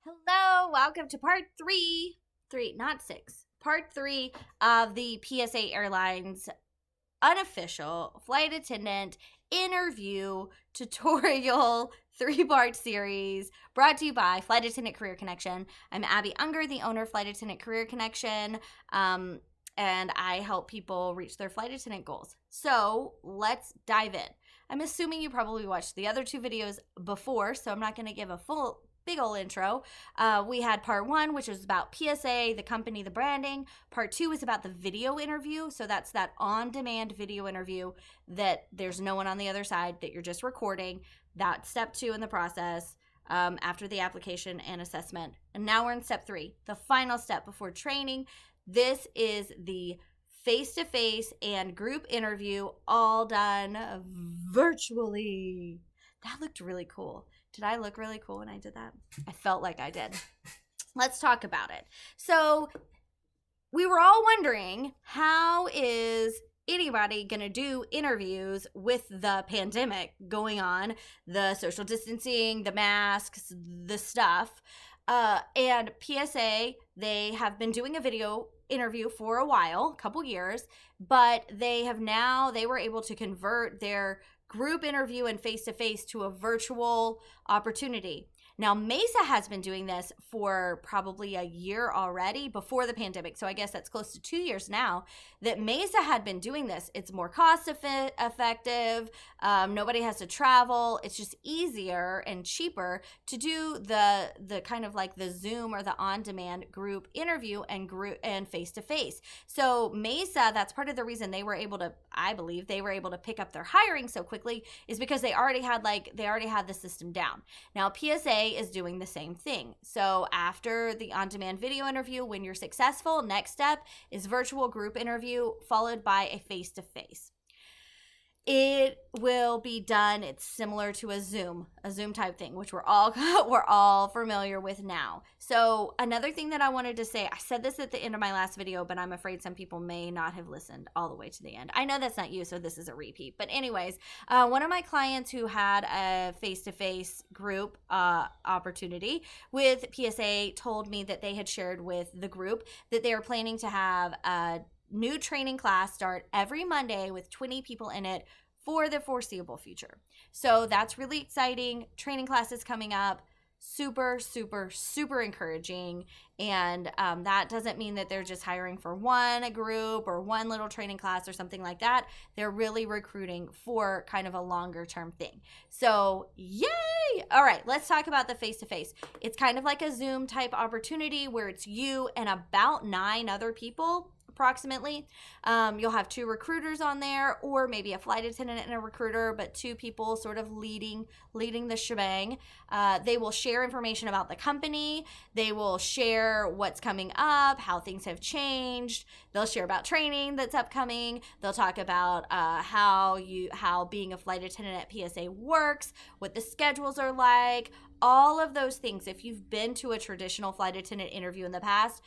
Hello, welcome to part part three of the PSA Airlines unofficial flight attendant interview tutorial 3-part series brought to you by Flight Attendant Career Connection. I'm Abby Unger, the owner of Flight Attendant Career Connection, and I help people reach their flight attendant goals. So let's dive in. I'm assuming you probably watched the other two videos before, so I'm not going to give a full big old intro. We had part 1, which was about PSA, the company, the branding. Part 2 is about the video interview. So that's that on-demand video interview that there's no one on the other side, that you're just recording. That's step 2 in the process after the application and assessment. And now we're in step 3, the final step before training. This is the face-to-face and group interview, all done virtually. That looked really cool. Did I look really cool when I did that? I felt like I did. Let's talk about it. So we were all wondering, how is anybody going to do interviews with the pandemic going on, the social distancing, the masks, the stuff? And PSA, they have been doing a video interview for a while, a couple years, but they were able to convert their group interview and face-to-face to a virtual opportunity. Now, Mesa has been doing this for probably a year already before the pandemic. So I guess that's close to 2 years now that Mesa had been doing this. It's more cost effective. Nobody has to travel. It's just easier and cheaper to do the kind of like the Zoom or the on-demand group interview and face-to-face. So Mesa, that's part of the reason they were able to, I believe, they were able to pick up their hiring so quickly, is because they already had the system down. Now, PSA is doing the same thing. So after the on-demand video interview, when you're successful, next step is virtual group interview followed by a face-to-face. It will be done. It's similar to a Zoom type thing, which we're all familiar with now. So another thing that I wanted to say, I said this at the end of my last video, but I'm afraid some people may not have listened all the way to the end. I know that's not you, so this is a repeat. But anyways, one of my clients who had a face-to-face group opportunity with PSA told me that they had shared with the group that they were planning to have a new training class start every Monday with 20 people in it for the foreseeable future. So that's really exciting. Training classes coming up. Super, super, super encouraging. And that doesn't mean that they're just hiring for one group or one little training class or something like that. They're really recruiting for kind of a longer term thing. So yay! All right, let's talk about the face-to-face. It's kind of like a Zoom type opportunity where it's you and about 9 other people approximately. You'll have 2 recruiters on there, or maybe a flight attendant and a recruiter, but 2 people sort of leading the shebang. They will share information about the company. They will share what's coming up, how things have changed. They'll share about training that's upcoming. They'll talk about how being a flight attendant at PSA works, what the schedules are like, all of those things. If you've been to a traditional flight attendant interview in the past,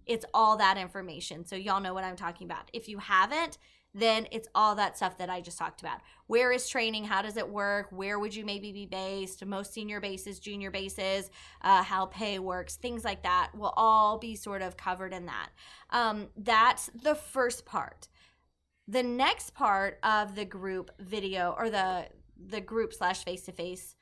it's all that information. So y'all know what I'm talking about. If you haven't, then it's all that stuff that I just talked about. Where is training? How does it work? Where would you maybe be based? Most senior bases, junior bases, how pay works, things like that will all be sort of covered in that. That's the first part. The next part of the group video, or the group / face-to-face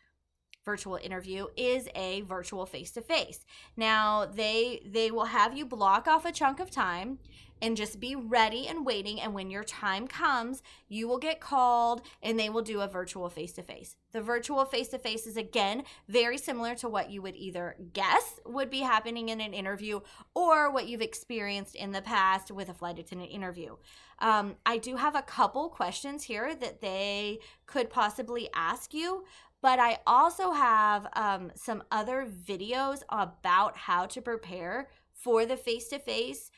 virtual interview, is a virtual face-to-face. Now, they will have you block off a chunk of time and just be ready and waiting, and when your time comes, you will get called and they will do a virtual face-to-face. The virtual face-to-face is, again, very similar to what you would either guess would be happening in an interview or what you've experienced in the past with a flight attendant interview. I do have a couple questions here that they could possibly ask you, but I also have some other videos about how to prepare for the face-to-face.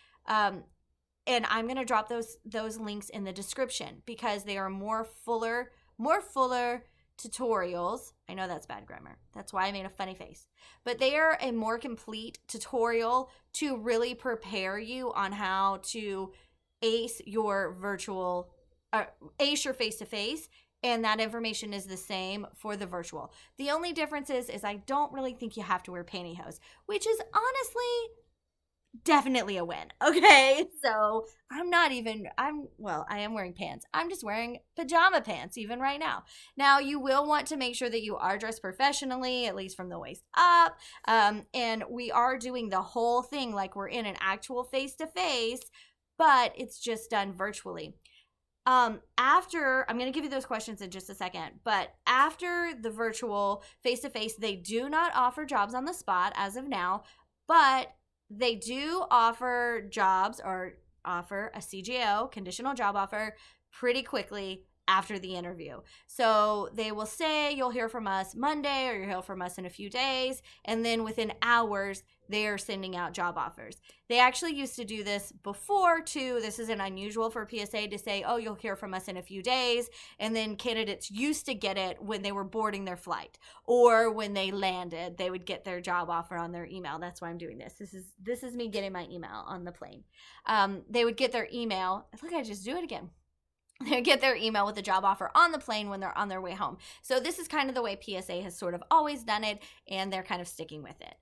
And I'm going to drop those links in the description because they are more fuller tutorials. I know that's bad grammar. That's why I made a funny face. But they are a more complete tutorial to really prepare you on how to ace your face-to-face And that information is the same for the virtual. The only difference is I don't really think you have to wear pantyhose, which is honestly definitely a win. Okay. So I am wearing pants. I'm just wearing pajama pants even right now. Now you will want to make sure that you are dressed professionally, at least from the waist up. And we are doing the whole thing like we're in an actual face-to-face, but it's just done virtually. After, I'm going to give you those questions in just a second, but after the virtual face-to-face, they do not offer jobs on the spot as of now, but they do offer jobs or offer a CJO, conditional job offer, pretty quickly after the interview. So they will say you'll hear from us Monday or you'll hear from us in a few days. And then within hours, they are sending out job offers. They actually used to do this before too. This isn't unusual for PSA to say, oh, you'll hear from us in a few days. And then candidates used to get it when they were boarding their flight or when they landed, they would get their job offer on their email. That's why I'm doing this. This is me getting my email on the plane. They would get their email. Look, I just do it again. They get their email with the job offer on the plane when they're on their way home. So this is kind of the way PSA has sort of always done it, and they're kind of sticking with it.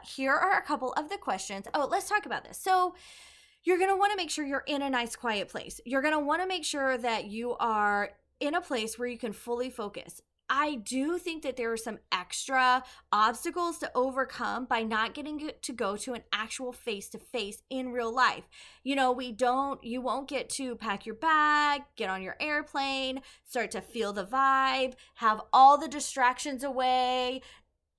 Here are a couple of the questions. Oh, let's talk about this. So you're going to want to make sure you're in a nice, quiet place. You're going to want to make sure that you are in a place where you can fully focus. I do think that there are some extra obstacles to overcome by not getting to go to an actual face-to-face in real life. You won't get to pack your bag, get on your airplane, start to feel the vibe, have all the distractions away,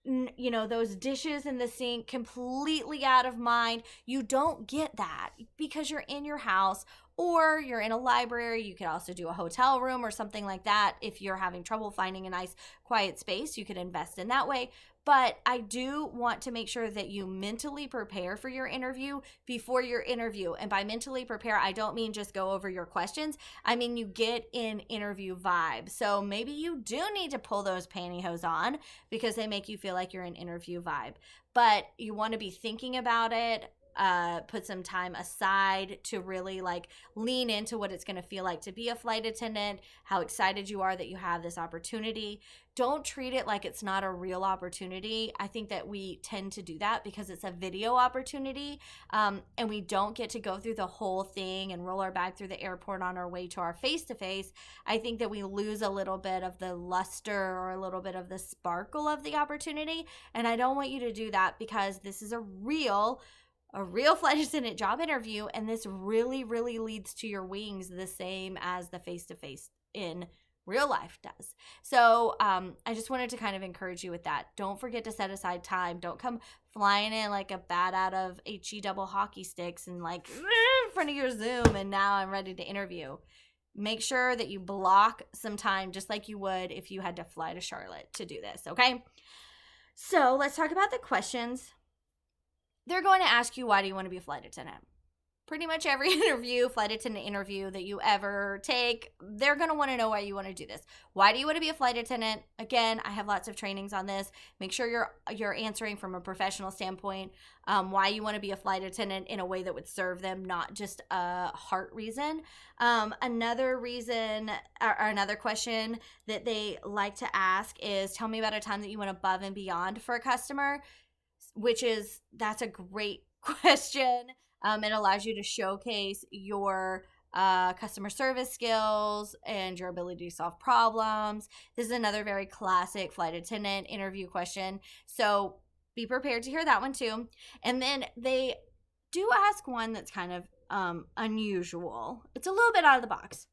those dishes in the sink completely out of mind. You don't get that because you're in your house or you're in a library. You could also do a hotel room or something like that. If you're having trouble finding a nice quiet space, you could invest in that way. But I do want to make sure that you mentally prepare for your interview before your interview. And by mentally prepare, I don't mean just go over your questions. I mean, you get in interview vibe. So maybe you do need to pull those pantyhose on because they make you feel like you're in interview vibe. But you want to be thinking about it. Put some time aside to really lean into what it's going to feel like to be a flight attendant, how excited you are that you have this opportunity. Don't treat it like it's not a real opportunity. I think that we tend to do that because it's a video opportunity, and we don't get to go through the whole thing and roll our bag through the airport on our way to our face-to-face. I think that we lose a little bit of the luster or a little bit of the sparkle of the opportunity, and I don't want you to do that because this is a real flight attendant job interview, and this really, really leads to your wings the same as the face-to-face in real life does. So I just wanted to kind of encourage you with that. Don't forget to set aside time. Don't come flying in like a bat out of HE double hockey sticks and in front of your Zoom and now I'm ready to interview. Make sure that you block some time just like you would if you had to fly to Charlotte to do this, okay? So let's talk about the questions. They're going to ask you, why do you want to be a flight attendant? Pretty much every flight attendant interview that you ever take, they're going to want to know why you want to do this. Why do you want to be a flight attendant? Again, I have lots of trainings on this. Make sure you're answering from a professional standpoint, why you want to be a flight attendant in a way that would serve them, not just a heart reason. Another reason or another question that they like to ask is, tell me about a time that you went above and beyond for a customer, that's a great question. It allows you to showcase your customer service skills and your ability to solve problems. This is another very classic flight attendant interview question. So be prepared to hear that one too. And then they do ask one that's kind of unusual. It's a little bit out of the box.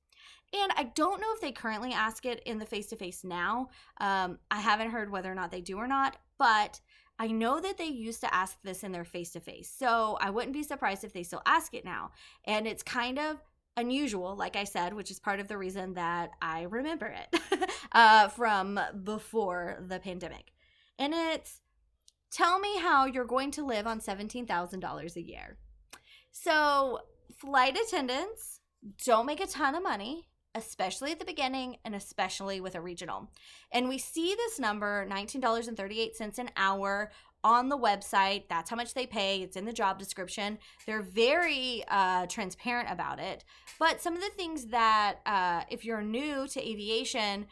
And I don't know if they currently ask it in the face-to-face now. I haven't heard whether or not they do or not, but I know that they used to ask this in their face-to-face, so I wouldn't be surprised if they still ask it now. And it's kind of unusual, like I said, which is part of the reason that I remember it from before the pandemic. And it's, tell me how you're going to live on $17,000 a year. So flight attendants don't make a ton of money, especially at the beginning and especially with a regional. And we see this number, $19.38 an hour, on the website. That's how much they pay. It's in the job description. They're very transparent about it. But some of the things that if you're new to aviation,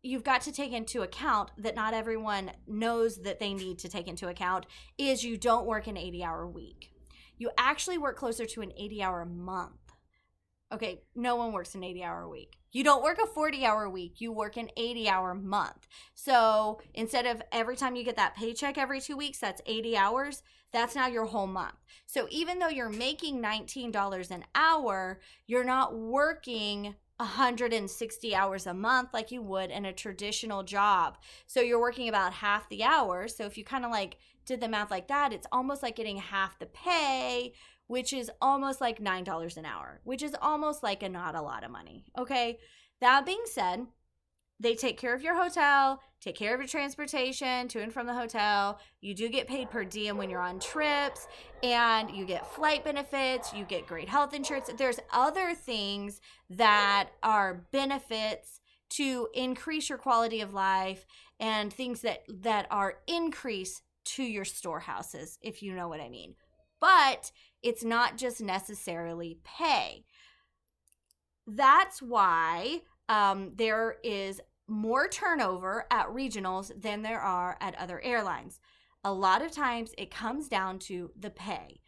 you've got to take into account that not everyone knows that they need to take into account is you don't work an 80-hour week. You actually work closer to an 80-hour month. Okay, no one works an 80-hour week. You don't work a 40-hour week. You work an 80-hour month. So instead of every time you get that paycheck every 2 weeks, that's 80 hours, that's now your whole month. So even though you're making $19 an hour, you're not working 160 hours a month like you would in a traditional job. So you're working about half the hours. So if you kind of like did the math like that, it's almost like getting half the pay, which is almost like $9 an hour, which is almost like not a lot of money. Okay. That being said, they take care of your hotel, take care of your transportation to and from the hotel. You do get paid per diem when you're on trips, and you get flight benefits. You get great health insurance. There's other things that are benefits to increase your quality of life and things that are increase to your storehouses, if you know what I mean. But it's not just necessarily pay. That's why there is more turnover at regionals than there are at other airlines. A lot of times it comes down to the pay.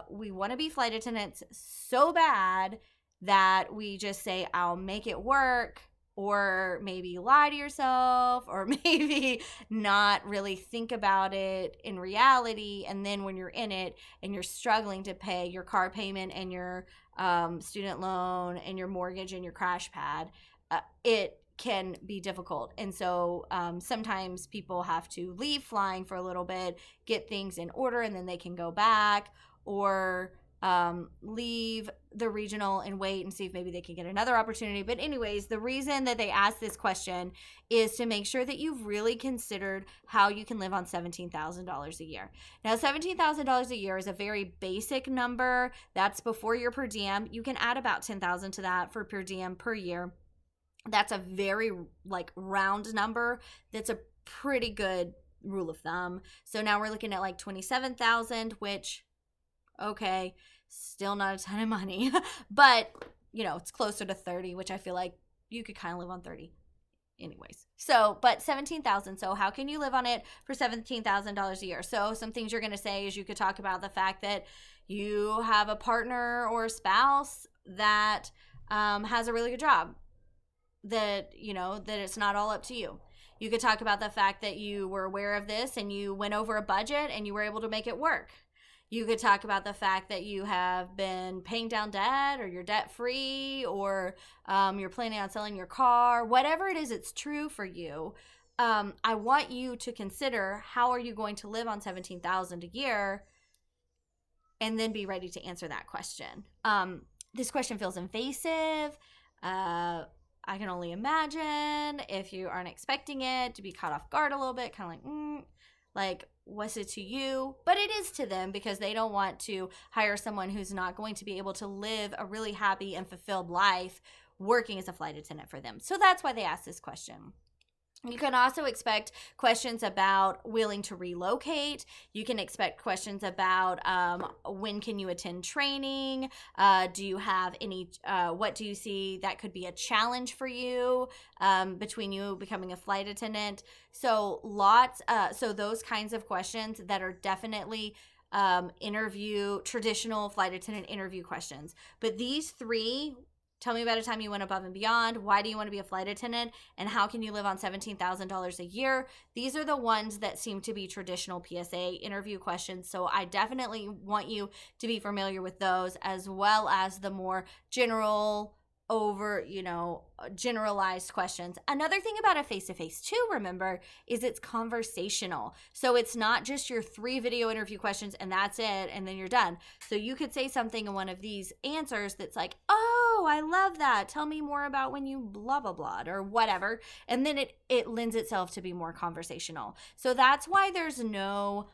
We want to be flight attendants so bad that we just say, I'll make it work, or maybe lie to yourself, or maybe not really think about it in reality. And then when you're in it and you're struggling to pay your car payment and your student loan and your mortgage and your crash pad, it can be difficult. And so sometimes people have to leave flying for a little bit, get things in order, and then they can go back, or leave the regional and wait and see if maybe they can get another opportunity. But anyways, the reason that they ask this question is to make sure that you've really considered how you can live on $17,000 a year. Now, $17,000 a year is a very basic number. That's before your per diem. You can add about $10,000 to that for per diem per year. That's a very like round number. That's a pretty good rule of thumb. So now we're looking at like 27,000, which, okay, still not a ton of money, but you know, it's closer to 30, which I feel like you could kind of live on 30 anyways. So, but 17,000. So how can you live on it for $17,000 a year? So some things you're going to say is you could talk about the fact that you have a partner or a spouse that has a really good job, that, you know, that it's not all up to you. You could talk about the fact that you were aware of this and you went over a budget and you were able to make it work. You could talk about the fact that you have been paying down debt, or you're debt free, or you're planning on selling your car. Whatever it is, it's true for you. I want you to consider, how are you going to live on $17,000 a year, and then be ready to answer that question. This question feels invasive. I can only imagine if you aren't expecting it to be caught off guard a little bit, kind of like, what's it to you? But it is to them, because they don't want to hire someone who's not going to be able to live a really happy and fulfilled life working as a flight attendant for them. So that's why they ask this question. You can also expect questions about willing to relocate. You can expect questions about when can you attend training? Do you have any, what do you see that could be a challenge for you between you becoming a flight attendant? So so those kinds of questions that are definitely traditional flight attendant interview questions. But these three: tell me about a time you went above and beyond. Why do you want to be a flight attendant? And how can you live on $17,000 a year? These are the ones that seem to be traditional PSA interview questions. So I definitely want you to be familiar with those, as well as the more generalized questions. Another thing about a face-to-face too, remember, is it's conversational. So it's not just your 3 video interview questions and that's it, and then you're done. So you could say something in one of these answers that's like, oh, I love that. Tell me more about when you blah, blah, blah, or whatever. And then it lends itself to be more conversational. So that's why there's no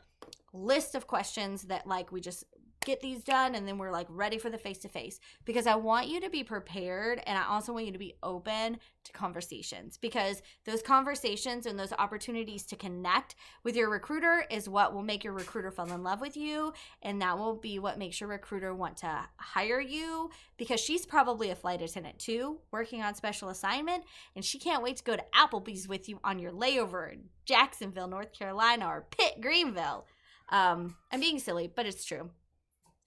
list of questions that like we just get these done, and then we're like ready for the face-to-face, because I want you to be prepared, and I also want you to be open to conversations, because those conversations and those opportunities to connect with your recruiter is what will make your recruiter fall in love with you, and that will be what makes your recruiter want to hire you, because she's probably a flight attendant too, working on special assignment, and she can't wait to go to Applebee's with you on your layover in Jacksonville, North Carolina, or Pitt, Greenville. I'm being silly, but it's true.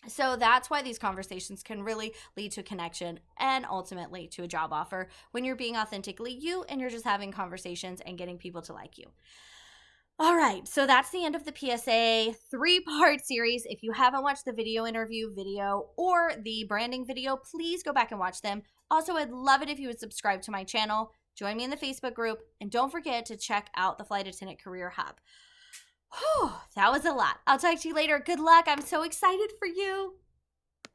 So that's why these conversations can really lead to connection and ultimately to a job offer when you're being authentically you and you're just having conversations and getting people to like you. All right, so that's the end of the PSA 3-part series. If you haven't watched the video interview video or the branding video, please go back and watch them. Also, I'd love it if you would subscribe to my channel, join me in the Facebook group, and don't forget to check out the Flight Attendant Career Hub. Whew, that was a lot. I'll talk to you later. Good luck. I'm so excited for you.